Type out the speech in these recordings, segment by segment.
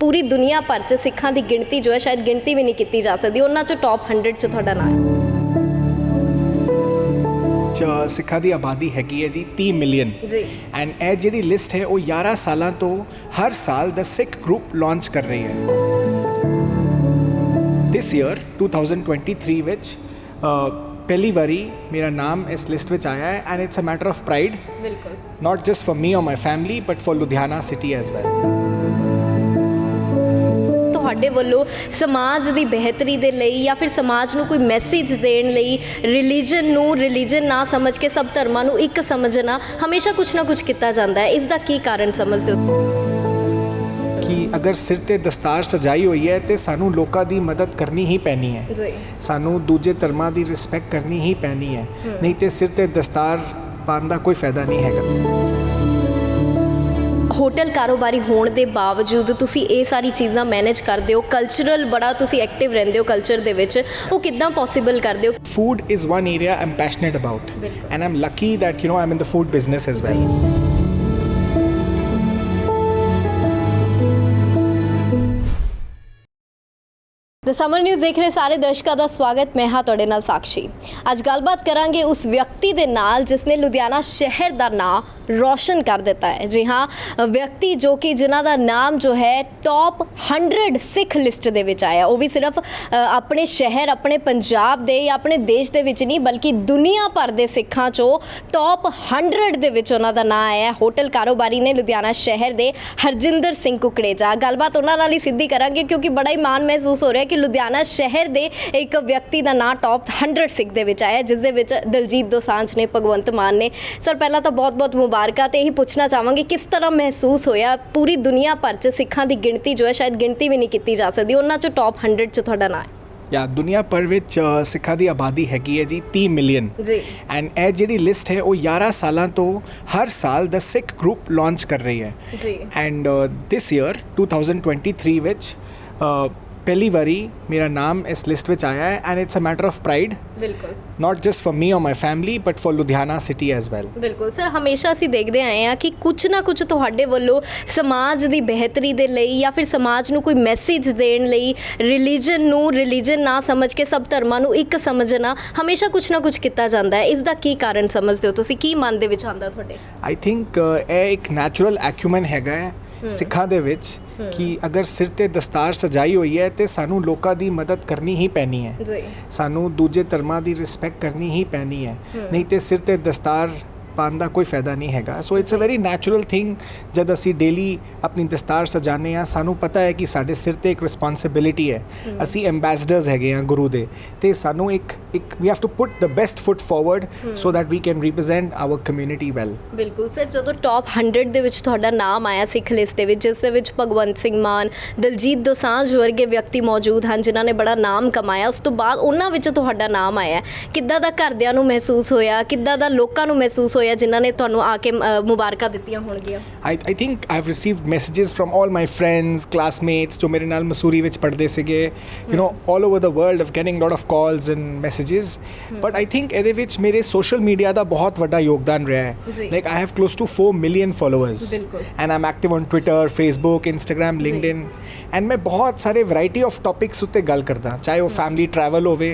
पूरी दुनिया भर च सिखां दी गिणती जो है शायद गिणती भी नहीं की जा सकती, उन्हां चों टॉप 100 च तुहाडा नाम है। सिखां दी आबादी हैगी है जी 30 मिलियन जी एंड ਇਹ ਜਿਹੜੀ ਲਿਸਟ ਹੈ ਉਹ 11 ਸਾਲਾਂ ਤੋਂ ਹਰ ਸਾਲ ਦਾ ਸਿੱਖ ਗਰੁੱਪ ਲਾਂਚ ਕਰ ਰਹੀ ਹੈ। ਦਿਸ ਈਅਰ 2023 ਵਿੱਚ ਪਹਿਲੀ ਵਾਰੀ ਮੇਰਾ ਨਾਮ ਇਸ ਲਿਸਟ ਵਿੱਚ ਆਇਆ ਹੈ and it's a matter of pride, बिल्कुल not just for me or my family but for Ludhiana city as well। ਤੁਹਾਡੇ ਵੱਲੋਂ ਸਮਾਜ ਦੀ ਬਿਹਤਰੀ ਦੇ ਲਈ ਜਾਂ ਫਿਰ ਸਮਾਜ ਨੂੰ ਕੋਈ ਮੈਸੇਜ ਦੇਣ ਲਈ ਰਿਲੀਜਨ ਨੂੰ ਰਿਲੀਜਨ ਨਾ ਸਮਝ ਕੇ ਸਭ ਧਰਮਾਂ ਨੂੰ ਇੱਕ ਸਮਝਣਾ ਹਮੇਸ਼ਾ ਕੁਝ ਨਾ ਕੁਝ ਕੀਤਾ ਜਾਂਦਾ ਹੈ, ਇਸ ਦਾ ਕੀ ਕਾਰਨ ਸਮਝਦੇ ਹੋ? ਕਿ ਅਗਰ ਸਿਰ ਤੇ ਦਸਤਾਰ ਸਜਾਈ ਹੋਈ ਹੈ ਤੇ ਸਾਨੂੰ ਲੋਕਾਂ ਦੀ ਮਦਦ ਕਰਨੀ ਹੀ ਪੈਣੀ ਹੈ, ਜੀ ਸਾਨੂੰ ਦੂਜੇ ਧਰਮਾਂ ਦੀ ਰਿਸਪੈਕਟ ਕਰਨੀ ਹੀ ਪੈਣੀ ਹੈ, ਨਹੀਂ ਤੇ ਸਿਰ ਤੇ ਦਸਤਾਰ ਪਾਉਣ ਦਾ ਕੋਈ ਫਾਇਦਾ ਨਹੀਂ ਹੈਗਾ। ਹੋਟਲ ਕਾਰੋਬਾਰੀ ਹੋਣ ਦੇ ਬਾਵਜੂਦ ਤੁਸੀਂ ਇਹ ਸਾਰੀ ਚੀਜ਼ਾਂ ਮੈਨੇਜ ਕਰਦੇ ਹੋ, ਕਲਚਰਲ ਬੜਾ ਤੁਸੀਂ ਐਕਟਿਵ ਰਹਿੰਦੇ ਹੋ ਕਲਚਰ ਦੇ ਵਿੱਚ, ਉਹ ਕਿੱਦਾਂ ਪੋਸੀਬਲ ਕਰਦੇ ਹੋ? Food is one area I'm passionate about ਬਿਲਕੁਲ। and I'm lucky that I'm in the food business as well। The summer news ਦੇਖ ਰਹੇ ਸਾਰੇ ਦਰਸ਼ਕਾਂ ਦਾ ਸਵਾਗਤ, ਮੈਂ ਹਾਂ ਤੁਹਾਡੇ ਨਾਲ ਸਾਕਸ਼ੀ। ਅੱਜ ਗੱਲਬਾਤ ਕਰਾਂਗੇ ਉਸ ਵਿਅਕਤੀ ਦੇ ਨਾਲ ਜਿਸ ਨੇ ਲੁਧਿਆਣਾ ਸ਼ਹਿਰ ਦਾ ਨਾਂ ਰੋਸ਼ਨ ਕਰ ਦਿੱਤਾ ਹੈ। ਜੀ ਹਾਂ, ਵਿਅਕਤੀ ਜੋ ਕਿ ਜਿਨ੍ਹਾਂ ਦਾ ਨਾਮ ਜੋ ਹੈ ਟੌਪ 100 ਸਿੱਖ ਲਿਸਟ ਦੇ ਵਿੱਚ ਆਇਆ, ਉਹ ਵੀ ਸਿਰਫ ਆਪਣੇ ਸ਼ਹਿਰ ਆਪਣੇ ਪੰਜਾਬ ਦੇ ਜਾਂ ਆਪਣੇ ਦੇਸ਼ ਦੇ ਵਿੱਚ ਨਹੀਂ ਬਲਕਿ ਦੁਨੀਆ ਭਰ ਦੇ ਸਿੱਖਾਂ 'ਚੋਂ ਟੌਪ 100 ਦੇ ਵਿੱਚ ਉਹਨਾਂ ਦਾ ਨਾਂ ਆਇਆ। ਹੋਟਲ ਕਾਰੋਬਾਰੀ ਨੇ ਲੁਧਿਆਣਾ ਸ਼ਹਿਰ ਦੇ ਹਰਜਿੰਦਰ ਸਿੰਘ ਕੁਕੜੇਜਾ। ਗੱਲਬਾਤ ਉਹਨਾਂ ਨਾਲ ਹੀ ਸਿੱਧੀ ਕਰਾਂਗੇ ਕਿਉਂਕਿ ਬੜਾ ਹੀ ਮਾਣ ਮਹਿਸੂਸ ਹੋ ਰਿਹਾ ਕਿ ਲੁਧਿਆਣਾ ਸ਼ਹਿਰ ਦੇ ਇੱਕ ਵਿਅਕਤੀ ਦਾ ਨਾਂ ਟੌਪ 100 ਸਿੱਖ ਦੇ ਵਿੱਚ ਆਇਆ, ਜਿਸ ਦੇ ਵਿੱਚ ਦਿਲਜੀਤ ਦੋਸਾਂਝ ਨੇ, ਭਗਵੰਤ ਮਾਨ ਨੇ। ਸਰ ਪਹਿਲਾਂ ਤਾਂ ਬਹੁਤ-ਬਹੁਤ ਮੁਬਾਰਕਾਂ, ਤੇ ਇਹੀ ਪੁੱਛਣਾ ਚਾਹਾਂਗੇ ਕਿਸ ਤਰ੍ਹਾਂ ਮਹਿਸੂਸ ਹੋਇਆ? ਪੂਰੀ ਦੁਨੀਆ ਭਰ 'ਚ ਸਿੱਖਾਂ ਦੀ ਗਿਣਤੀ ਜੋ ਹੈ ਸ਼ਾਇਦ ਗਿਣਤੀ ਵੀ ਨਹੀਂ ਕੀਤੀ ਜਾ ਸਕਦੀ, ਉਹਨਾਂ 'ਚੋਂ ਟੌਪ 100 'ਚ ਤੁਹਾਡਾ ਨਾਂ ਹੈ। ਜਾਂ ਦੁਨੀਆ ਭਰ ਵਿੱਚ ਸਿੱਖਾਂ ਦੀ ਆਬਾਦੀ ਹੈਗੀ ਹੈ ਜੀ 30 ਮਿਲੀਅਨ ਜੀ ਐਂਡ ਇਹ ਜਿਹੜੀ ਲਿਸਟ ਹੈ ਉਹ 11 ਸਾਲਾਂ ਤੋਂ ਹਰ ਸਾਲ ਦਾ ਸਿੱਖ ਗਰੁੱਪ ਲਾਂਚ ਕਰ ਰਹੀ ਹੈ। ਜੀ ਐਂਡ ਦਿਸ ਈਅਰ 2023 ਵਿੱਚ ਪਹਿਲੀ ਵਾਰੀ ਮੇਰਾ ਨਾਮ ਇਸ ਲਿਸਟ ਵਿੱਚ ਆਇਆ ਹੈ and it's a matter of pride, ਬਿਲਕੁਲ not just for me or my family but for Ludhiana city as well। ਬਿਲਕੁਲ ਸਰ, ਹਮੇਸ਼ਾ ਅਸੀਂ ਦੇਖਦੇ ਆਏ ਹਾਂ ਕਿ ਕੁਝ ਨਾ ਕੁਝ ਤੁਹਾਡੇ ਵੱਲੋਂ ਸਮਾਜ ਦੀ ਬਿਹਤਰੀ ਦੇ ਲਈ ਜਾਂ ਫਿਰ ਸਮਾਜ ਨੂੰ ਕੋਈ ਮੈਸੇਜ ਦੇਣ ਲਈ ਰਿਲੀਜਨ ਨੂੰ ਰਿਲੀਜਨ ਨਾ ਸਮਝ ਕੇ ਸਭ ਧਰਮਾਂ ਨੂੰ ਇੱਕ ਸਮਝਣਾ ਹਮੇਸ਼ਾ ਕੁਝ ਨਾ ਕੁਝ ਕੀਤਾ ਜਾਂਦਾ ਹੈ, ਇਸ ਦਾ ਕੀ ਕਾਰਨ ਸਮਝਦੇ ਹੋ ਤੁਸੀਂ? ਕੀ ਮਨ ਦੇ ਵਿੱਚ ਆਉਂਦਾ ਤੁਹਾਡੇ? ਆਈ ਥਿੰਕ ਇਹ ਇੱਕ ਨੈਚੁਰਲ ਐਕਿਊਮਨ ਹੈਗਾ ਹੈ ਸਿੱਖਾਂ ਦੇ ਵਿੱਚ ਕਿ ਅਗਰ ਸਿਰ ਤੇ ਦਸਤਾਰ ਸਜਾਈ ਹੋਈ ਹੈ ਤੇ ਸਾਨੂੰ ਲੋਕਾਂ ਦੀ ਮਦਦ ਕਰਨੀ ਹੀ ਪੈਣੀ ਹੈ, ਜੀ ਸਾਨੂੰ ਦੂਜੇ ਧਰਮਾਂ ਦੀ ਰਿਸਪੈਕਟ ਕਰਨੀ ਹੀ ਪੈਣੀ ਹੈ, ਨਹੀਂ ਤੇ ਸਿਰ ਤੇ ਦਸਤਾਰ ਪਾਉਣ ਦਾ ਕੋਈ ਫਾਇਦਾ ਨਹੀਂ ਹੈਗਾ। So it's a very natural thing, ਜਦ ਅਸੀਂ ਡੇਲੀ ਆਪਣੀ ਦਸਤਾਰ ਸਜਾਉਂਦੇ ਹਾਂ ਸਾਨੂੰ ਪਤਾ ਹੈ ਕਿ ਸਾਡੇ ਸਿਰ ਤੇ ਇੱਕ ਰਿਸਪੌਂਸਿਬਿਲਿਟੀ ਹੈ, ਅਸੀਂ ਐਂਬੈਸਡਰਸ ਹੈਗੇ ਹਾਂ ਗੁਰੂ ਦੇ, ਤੇ ਸਾਨੂੰ ਇੱਕ we have to put the best foot forward so that we can represent our community well. ਬਿਲਕੁਲ ਸਰ, ਜਦੋਂ ਟੌਪ 100 ਦੇ ਵਿੱਚ ਤੁਹਾਡਾ ਨਾਮ ਆਇਆ ਸਿੱਖ ਲਿਸਟ ਦੇ ਵਿੱਚ, ਜਿਸ ਦੇ ਵਿੱਚ ਭਗਵੰਤ ਸਿੰਘ ਮਾਨ, ਦਿਲਜੀਤ ਦੋਸਾਂਝ ਵਰਗੇ ਵਿਅਕਤੀ ਮੌਜੂਦ ਹਨ ਜਿਨ੍ਹਾਂ ਨੇ ਬੜਾ ਨਾਮ ਕਮਾਇਆ, ਉਸ ਤੋਂ ਬਾਅਦ ਉਹਨਾਂ ਵਿੱਚ ਤੁਹਾਡਾ ਨਾਮ ਆਇਆ, ਕਿੱਦਾਂ ਦਾ ਘਰਦਿਆਂ ਨੂੰ ਮਹਿਸੂਸ ਹੋਇਆ, ਕਿੱਦਾਂ ਦਾ ਲੋਕਾਂ ਨੂੰ ਮਹਿਸੂਸ ਹੋਇਆ ਜਿਨ੍ਹਾਂ ਨੇ ਤੁਹਾਨੂੰ ਆ ਕੇ ਮੁਬਾਰਕਾਂ ਦਿੱਤੀਆਂ ਹੋਣਗੀਆਂ? I think I've received messages from all my friends, classmates ਜੋ ਮੇਰੇ ਨਾਲ ਮਸੂਰੀ ਵਿੱਚ ਪੜ੍ਹਦੇ ਸੀਗੇ, all over the world of getting lot of calls and messages, but I think ਇਹਦੇ ਵਿੱਚ ਮੇਰੇ social media ਦਾ ਬਹੁਤ ਵੱਡਾ ਯੋਗਦਾਨ ਰਿਹਾ ਹੈ। Like I have close to 4 million followers and I'm active on Twitter, Facebook, Instagram, LinkedIn and ਮੈਂ ਬਹੁਤ ਸਾਰੇ variety of topics ਉੱਤੇ ਗੱਲ ਕਰਦਾ, ਚਾਹੇ ਉਹ family travel ਹੋਵੇ,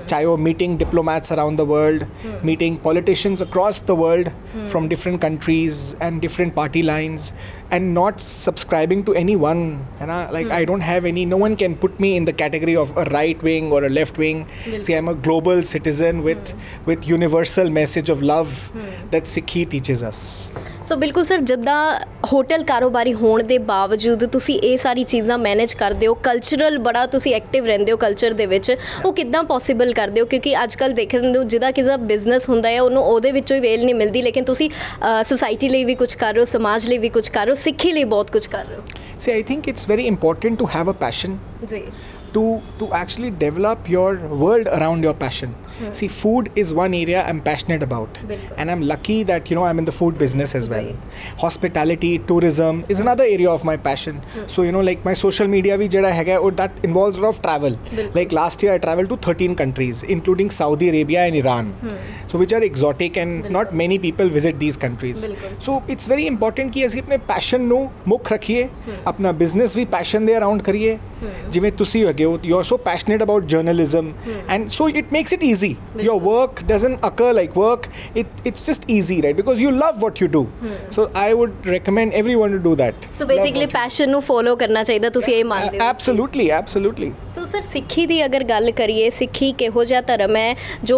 ਚਾਹੇ ਉਹ meeting diplomats around the world, meeting politicians across the world from different countries and different party lines, and not subscribing to anyone, like I don't have any, no one can put me in the category of a right wing or a left wing. See, I'm a global citizen with universal message of love that Sikhi teaches us। ਸੋ ਬਿਲਕੁਲ sir, ਜਿੱਦਾਂ hotel ਕਾਰੋਬਾਰੀ ਹੋਣ ਦੇ ਬਾਵਜੂਦ ਤੁਸੀਂ ਇਹ ਸਾਰੀ ਚੀਜ਼ਾਂ manage ਕਰਦੇ ਹੋ, ਕਲਚਰਲ ਬੜਾ ਤੁਸੀਂ ਐਕਟਿਵ ਰਹਿੰਦੇ ਹੋ ਕਲਚਰ ਦੇ ਵਿੱਚ, ਉਹ ਕਿੱਦਾਂ ਪੋਸੀਬਲ ਕਰਦੇ ਹੋ? ਕਿਉਂਕਿ ਅੱਜ ਕੱਲ੍ਹ ਦੇਖਦੇ ਹੋ ਜਿਹਦਾ ਕਿਸੇ ਦਾ ਬਿਜ਼ਨਸ ਹੁੰਦਾ ਹੈ ਉਹਨੂੰ ਉਹਦੇ ਵਿੱਚੋਂ ਹੀ ਵੇਲ ਨਹੀਂ ਮਿਲਦੀ, ਲੇਕਿਨ ਤੁਸੀਂ ਸੋਸਾਇਟੀ ਲਈ ਵੀ ਕੁਝ ਕਰ ਰਹੇ ਹੋ, ਸਮਾਜ ਲਈ ਵੀ ਕੁਝ ਕਰ ਰਹੇ ਹੋ, ਸਿੱਖੀ ਲਈ ਬਹੁਤ ਕੁਝ ਕਰ ਰਹੇ ਹੋ। See, I think it's very important to have a passion, ਜੀ to actually develop your world around your passion. See, food is one area I'm passionate about, बिल्कुल. and I'm lucky that I'm in the food business as well. Ji. Hospitality, tourism is another area of my passion. So like my social media भी जड़ा हैगा और that involves a lot of travel. बिल्कुल. Like last year I traveled to 13 countries, including Saudi Arabia and Iran. So which are exotic and not many people visit these countries. बिल्कुल. So it's very important कि ਅਸੀਂ ਆਪਣੇ passion ਨੂੰ ਮੁੱਖ ਰੱਖੀਏ, ਆਪਣਾ business ਵੀ passion ਦੇ around ਕਰੀਏ. ਜਿਵੇਂ ਤੁਸੀਂ ਹੈਗੇ ਹੋ, you're so passionate about journalism, and so it makes it easy. Your work doesn't occur like work. It's just easy, right? Because you love what you do. So I would recommend everyone to do that. So basically passion ਨੂੰ follow ਕਰਨਾ ਚਾਹੀਦਾ, ਤੁਸੀਂ ਇਹ ਮੰਨਦੇ ਹੋ? Absolutely. So sir ਸਿੱਖੀ ਦੀ ਅਗਰ ਗੱਲ ਕਰੀਏ, ਸਿੱਖੀ ਕਿਹੋ ਜਿਹਾ ਧਰਮ ਹੈ ਜੋ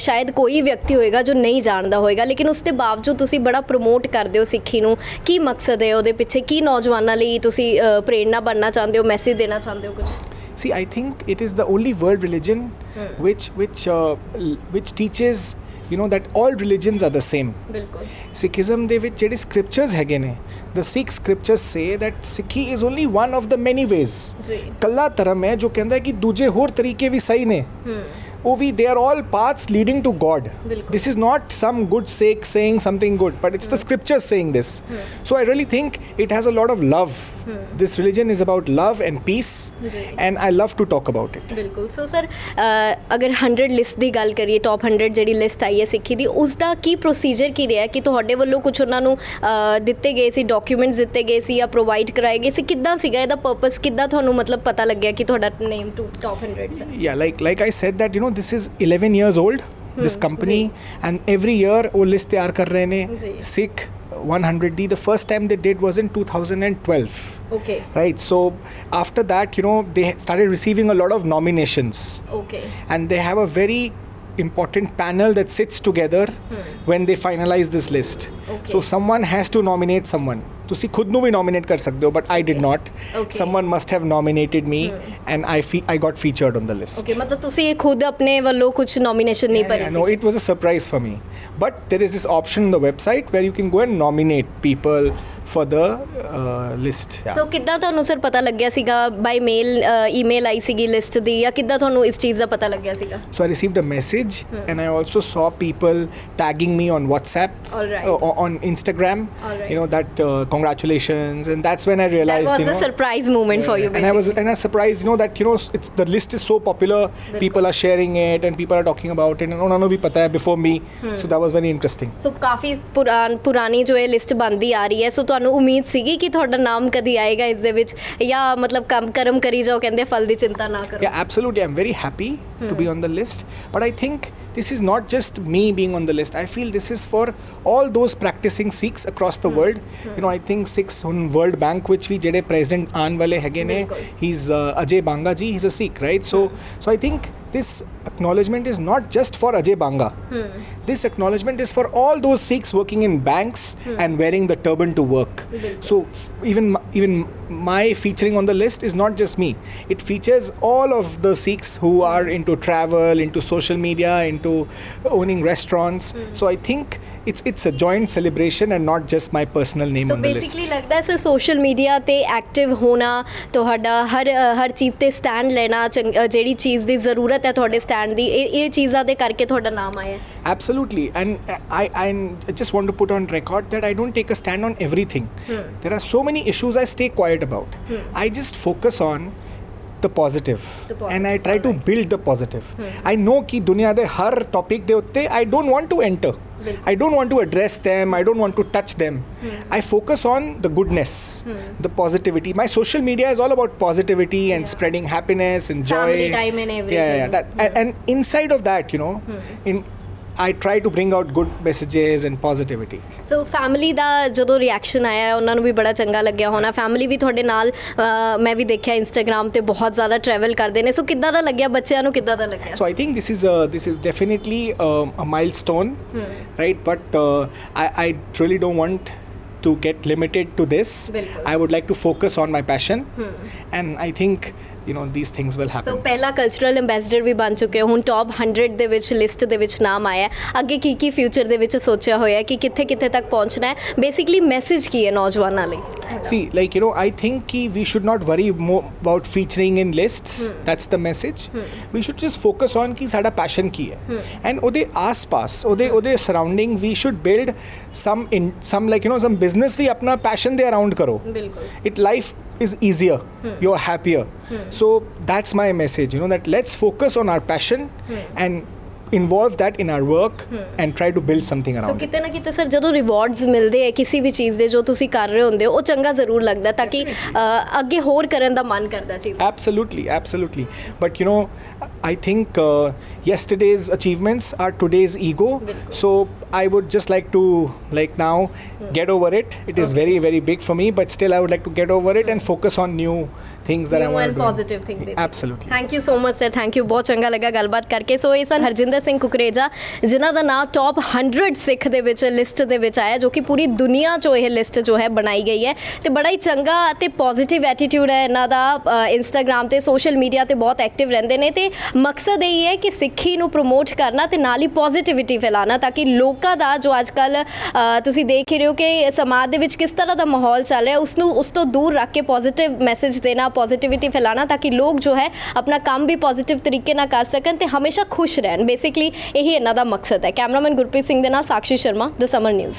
ਸ਼ਾਇਦ ਕੋਈ ਵਿਅਕਤੀ ਹੋਏਗਾ ਜੋ ਨਹੀਂ ਜਾਣਦਾ ਹੋਏਗਾ, ਲੇਕਿਨ ਉਸ ਦੇ ਬਾਵਜੂਦ ਤੁਸੀਂ ਬੜਾ ਪ੍ਰਮੋਟ ਕਰਦੇ ਹੋ ਸਿੱਖੀ ਨੂੰ। ਕੀ ਮਕਸਦ ਹੈ ਉਹਦੇ ਪਿੱਛੇ? ਕੀ ਨੌਜਵਾਨਾਂ ਲਈ ਤੁਸੀਂ ਪ੍ਰੇਰਣਾ ਬਣਨਾ ਚਾਹੁੰਦੇ ਹੋ, ਮੈਸੇਜ ਦੇਣਾ ਚਾਹੁੰਦੇ ਹੋ ਕੁਝ? See, I think it is the only world religion which teaches that all religions are the same. ਬਿਲਕੁਲ. Sikhism ਦੇ ਵਿੱਚ ਜਿਹੜੇ scriptures ਹੈਗੇ ਨੇ, the Sikh scriptures say that Sikhi is only one of the many ways. ਜੀ. ਕੱਲਾ ਧਰਮ ਹੈ ਜੋ ਕਹਿੰਦਾ ਹੈ ਕਿ ਦੂਜੇ ਹੋਰ ਤਰੀਕੇ ਵੀ ਸਹੀ ਨੇ। ਉਹ ਵੀ they are all paths leading to God. ਬਿਲਕੁਲ. This is not some good sake saying something good, but it's the scriptures saying this. So I really think it has a lot of love. This religion is about love and peace, and I love to talk about it. ਬਿਲਕੁਲ. So sir ਅਗਰ 100 list ਦੀ ਗੱਲ ਕਰੀਏ, top 100 ਜਿਹੜੀ list ਆਈ ਹੈ ਸਿੱਖੀ ਦੀ, ਉਸ ਦਾ ਕੀ procedure ਕੀ ਰਿਹਾ ਕਿ ਤੁਹਾਡੇ ਵੱਲੋਂ ਕੁਝ ਉਹਨਾਂ ਨੂੰ ਦਿੱਤੇ ਗਏ ਸੀ, ਡਾਕੂਮੈਂਟਸ ਦਿੱਤੇ ਗਏ ਸੀ ਜਾਂ ਪ੍ਰੋਵਾਈਡ ਕਰਾਏ ਗਏ ਸੀ? ਕਿੱਦਾਂ ਸੀਗਾ ਇਹਦਾ ਪਰਪਸ? ਕਿੱਦਾਂ ਤੁਹਾਨੂੰ ਮਤਲਬ ਪਤਾ ਲੱਗਿਆ ਕਿ ਤੁਹਾਡਾ ਨੇਮ ਟੌਪ 100 'ਚ? Yeah, like I said that this is 11 years old, this company, and every year वो list तैयार कर रहे ने जी. Sikh 100 the first time they did was in 2012. Okay. Right, so after that they started receiving a lot of nominations, Okay. and they have a very important panel that sits together when they finalize this list. Okay. So someone has to nominate someone. ਤੁਸੀਂ ਖੁਦ ਨੂੰ ਵੀ nominate ਕਰ ਸਕਦੇ ਹੋ, but I did not. Okay. Someone must have nominated me, and I got featured on the list. Okay, ਮਤਲਬ ਤੁਸੀਂ ਖੁਦ ਆਪਣੇ ਵੱਲੋਂ ਕੁਝ ਨੋਮੀਨੇਸ਼ਨ ਨਹੀਂ ਭਰੀ? No, it was a surprise for me. But there is this option on the website where you can go and nominate people for the list. Yeah. ਸੋ ਕਿੱਦਾਂ ਤੁਹਾਨੂੰ ਸਰ ਪਤਾ ਲੱਗਿਆ ਸੀਗਾ? ਬਾਈ ਮੇਲ ਈਮੇਲ ਆਈ ਸੀਗੀ ਲਿਸਟ ਦੀ, ਜਾਂ ਕਿੱਦਾਂ ਤੁਹਾਨੂੰ ਇਸ ਚੀਜ਼ ਦਾ ਪਤਾ ਲੱਗਿਆ ਸੀਗਾ? So I received a message, and I also saw people tagging me on WhatsApp, All right. On Instagram. All right. That congratulations, and that's when I That realized was a surprise moment for you, and I was surprised that it's the list is so popular. People are sharing it and people are talking about it, and ਉਹਨਾਂ ਨੂੰ ਵੀ ਪਤਾ ਹੈ before me. So that was very interesting. ਸੋ ਕਾਫੀ ਪੁਰਾਣੀ ਜੋ ਇਹ list ਬਣਦੀ ਆ ਰਹੀ ਹੈ, ਸੋ ਤੁਹਾਨੂੰ ਉਮੀਦ ਸੀਗੀ ਕਿ ਤੁਹਾਡਾ ਨਾਮ ਕਦੀ ਆਏਗਾ ਇਸ ਦੇ ਵਿੱਚ, ਜਾਂ ਮਤਲਬ ਕਰਮ ਕਰੀ ਜਾਓ, ਕਹਿੰਦੇ ਫਲ ਦੀ ਚਿੰਤਾ ਨਾ ਕਰੋ? Yeah, absolutely. I'm very happy to be on the list, but I think this is not just me being on the list. I feel this is for all those practicing Sikhs across the world. I think Sikhs on World Bank, which we jede president aan wale hege ne, he's Ajay Banga ji, he's a Sikh, right? So I think this acknowledgement is not just for Ajay Banga. This acknowledgement is for all those Sikhs working in banks and wearing the turban to work. So even my featuring on the list is not just me. It features all of the Sikhs who are into travel, into social media, into owning restaurants. So I think it's a joint celebration and not just my personal name on the list. So basically ਲੱਗਦਾ ਹੈ social media ਤੇ active ਹੋਣਾ, ਤੁਹਾਡਾ ਹਰ ਚੀਜ਼ ਤੇ stand ਲੈਣਾ, ਜਿਹੜੀ ਚੀਜ਼ ਦੀ ਜ਼ਰੂਰਤ ਹੈ ਤੁਹਾਡੇ ਸਟੈਂਡ ਦੀ, ਇਹ ਚੀਜ਼ਾਂ ਦੇ ਕਰਕੇ ਤੁਹਾਡਾ ਨਾਮ ਆਇਆ? Absolutely, and I just want to put on record that I don't take a stand on everything. There are so many issues I stay quiet about. I just focus on the positive, and I try to build the positive. I know कि दुनिया दे हर topic दे उत्ते I don't want to enter. I don't want to address them. I don't want to touch them. I focus on the goodness, the positivity. My social media is all about positivity and spreading happiness and joy. Family time and everything. That and inside of that, I try to bring out good messages and positivity. So family ਦਾ ਜਦੋਂ reaction ਆਇਆ, ਉਹਨਾਂ ਨੂੰ ਵੀ ਬੜਾ ਚੰਗਾ ਲੱਗਿਆ ਹੋਣਾ। Family ਵੀ ਤੁਹਾਡੇ ਨਾਲ, ਮੈਂ ਵੀ ਦੇਖਿਆ ਇੰਸਟਾਗ੍ਰਾਮ ਤੇ ਬਹੁਤ ਜ਼ਿਆਦਾ ਟਰੈਵਲ ਕਰਦੇ ਨੇ, ਸੋ ਕਿੱਦਾਂ ਦਾ ਲੱਗਿਆ? ਬੱਚਿਆਂ ਨੂੰ ਕਿੱਦਾਂ ਦਾ ਲੱਗਿਆ? So I think this is definitely a milestone, right? But I really don't want to get limited to this. Bilkul. I would like to focus on my passion, and I think these things will so happen. ਪਹਿਲਾ cultural ambassador ਵੀ ਬਣ ਚੁੱਕੇ ਹੋ, ਹੁਣ top 100 ਦੇ ਵਿੱਚ list ਦੇ ਵਿੱਚ ਨਾਮ ਆਇਆ ਹੈ। ਅੱਗੇ ਕੀ ਫਿਊਚਰ ਦੇ ਵਿੱਚ ਸੋਚਿਆ ਹੋਇਆ ਹੈ ਕਿ ਕਿੱਥੇ ਤੱਕ ਪਹੁੰਚਣਾ ਹੈ? ਬੇਸਿਕਲੀ ਮੈਸੇਜ ਕੀ ਹੈ ਨੌਜਵਾਨਾਂ ਲਈ? See, I think we should not worry more about featuring in lists. That's the message. We should just focus on कि साड़ा passion की है, and ओदे आस-पास, ओदे surrounding, we should build some some business भी अपना passion दे around करो. बिल्कुल। Life is easier. You're happier. So that's my message. That let's focus on our passion and involve that in our work and try to build something so around it. ਕਿਤੇ ਨਾ ਕਿਤੇ sir ਜਦੋਂ rewards ਮਿਲਦੇ ਹੈ ਕਿਸੇ ਵੀ ਚੀਜ਼ ਦੇ ਜੋ ਤੁਸੀਂ ਕਰ ਰਹੇ ਹੁੰਦੇ ਹੋ, ਉਹ ਚੰਗਾ ਜ਼ਰੂਰ ਲੱਗਦਾ ਤਾਂ ਕਿ ਅੱਗੇ ਹੋਰ ਕਰਨ ਦਾ ਮਨ ਕਰਦਾ ਚੀਜ਼। Absolutely. But I think yesterday's achievements are today's ego. So I would just like to now get over it. It is very, very big for me, but still I would like to get over it and focus on new things that I want to do. Positive thing basically. Absolutely. Thank you so much sir, thank you, ਬਹੁਤ ਚੰਗਾ ਲੱਗਾ ਗੱਲਬਾਤ ਕਰਕੇ। ਸੋ ਇਹ ਸਨ ਹਰਜਿੰਦਰ ਸਿੰਘ ਕੁਕਰੇਜਾ, ਜਿਨ੍ਹਾਂ ਦਾ ਨਾਮ top 100 ਸਿੱਖ ਦੇ ਵਿੱਚ ਲਿਸਟ ਦੇ ਵਿੱਚ ਆਇਆ, ਜੋ ਕਿ ਪੂਰੀ ਦੁਨੀਆ 'ਚੋਂ ਇਹ ਲਿਸਟ ਜੋ ਹੈ ਬਣਾਈ ਗਈ ਹੈ। ਤੇ ਬੜਾ ਹੀ ਚੰਗਾ ਅਤੇ ਪੋਜ਼ਿਟਿਵ ਐਟੀਟਿਊਡ ਹੈ ਇਹਨਾਂ ਦਾ। ਇੰਸਟਾਗ੍ਰਾਮ ਤੇ ਸੋਸ਼ਲ ਮੀਡੀਆ ਤੇ ਬਹੁਤ ਐਕਟਿਵ ਰਹਿੰਦੇ ਨੇ ਤੇ ਮਕਸਦ ਇਹ ਹੈ ਕਿ ਸਿੱਖੀ ਨੂੰ ਪ੍ਰਮੋਟ ਕਰਨਾ ਤੇ ਨਾਲ ਹੀ ਪੋਜ਼ਿਟਿਵਿਟੀ ਫੈਲਾਉਣਾ, ਤਾਂ ਕਿ ਲੋਕਾਂ ਦਾ ਜੋ ਅੱਜ ਕੱਲ੍ਹ ਤੁਸੀਂ ਦੇਖ ਹੀ ਰਹੇ ਹੋ ਕਿ ਸਮਾਜ ਦੇ ਵਿੱਚ ਕਿਸ ਤਰ੍ਹਾਂ ਦਾ ਮਾਹੌਲ ਚੱਲ ਰਿਹਾ, ਉਸ ਤੋਂ ਦੂਰ ਰੱਖ ਕੇ ਪੋਜ਼ਿਟਿਵ ਮੈਸੇਜ ਦੇਣਾ, ਪੋਜ਼ਿਟਿਵਿਟੀ ਫੈਲਾਉਣਾ, ਤਾਂ ਕਿ ਲੋਕ ਜੋ ਹੈ ਆਪਣਾ ਕੰਮ ਵੀ ਪੋਜ਼ਿਟਿਵ ਤਰੀਕੇ ਨਾਲ ਕਰ ਸਕਣ ਤੇ ਹਮੇਸ਼ਾ ਖੁਸ਼ ਰਹਿਣ। ਬੇਸਿਕਲੀ ਇਹੀ ਇਹਨਾਂ ਦਾ ਮਕਸਦ ਹੈ। ਕੈਮਰਾਮੈਨ ਗੁਰਪ੍ਰੀਤ ਸਿੰਘ ਦੇ ਨਾਲ ਸਾਕਸ਼ੀ ਸ਼ਰਮਾ, ਦ ਸਮਰ ਨਿਊਜ਼।